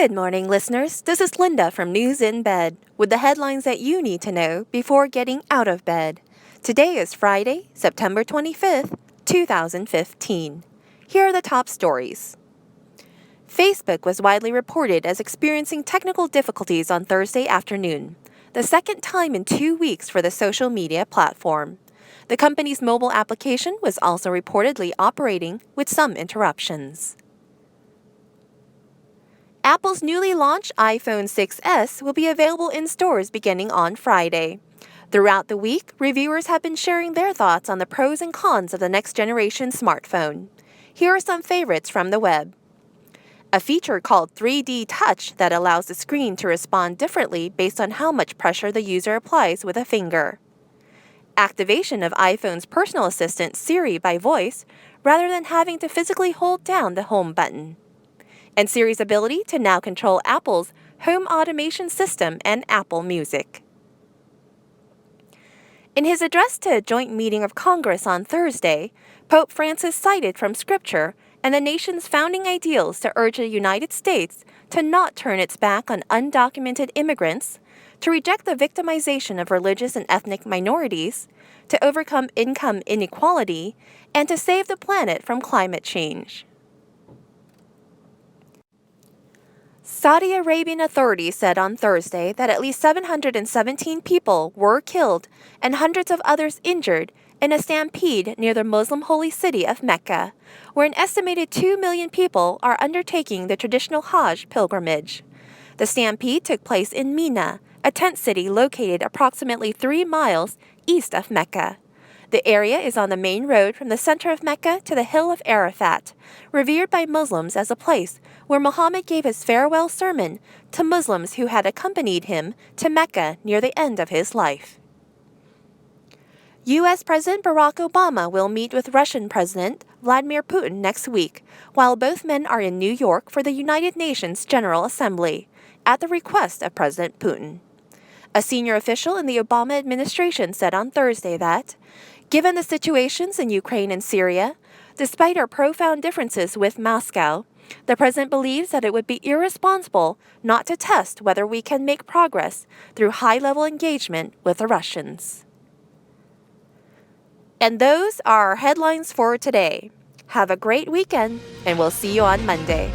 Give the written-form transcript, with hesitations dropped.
Good morning, listeners. This is Linda from News in Bed with the headlines that you need to know before getting out of bed. Today is Friday, September 25th, 2015. Here are the top stories. Facebook was widely reported as experiencing technical difficulties on Thursday afternoon, the second time in 2 weeks for the social media platform. The company's mobile application was also reportedly operating with some interruptions. Apple's newly launched iPhone 6s will be available in stores beginning on Friday. Throughout the week, reviewers have been sharing their thoughts on the pros and cons of the next-generation smartphone. Here are some favorites from the web. A feature called 3D Touch that allows the screen to respond differently based on how much pressure the user applies with a finger. Activation of iPhone's personal assistant Siri by voice rather than having to physically hold down the home button. And Siri's ability to now control Apple's home automation system and Apple Music. In his address to a joint meeting of Congress on Thursday, Pope Francis cited from Scripture and the nation's founding ideals to urge the United States to not turn its back on undocumented immigrants, to reject the victimization of religious and ethnic minorities, to overcome income inequality, and to save the planet from climate change. Saudi Arabian authorities said on Thursday that at least 717 people were killed and hundreds of others injured in a stampede near the Muslim holy city of Mecca, where an estimated 2 million people are undertaking the traditional Hajj pilgrimage. The stampede took place in Mina, a tent city located approximately 3 miles east of Mecca. The area is on the main road from the center of Mecca to the hill of Arafat, revered by Muslims as a place where Muhammad gave his farewell sermon to Muslims who had accompanied him to Mecca near the end of his life. U.S. President Barack Obama will meet with Russian President Vladimir Putin next week, while both men are in New York for the United Nations General Assembly, at the request of President Putin. A senior official in the Obama administration said on Thursday that, given the situations in Ukraine and Syria, despite our profound differences with Moscow, the president believes that it would be irresponsible not to test whether we can make progress through high-level engagement with the Russians. And those are our headlines for today. Have a great weekend, and we'll see you on Monday.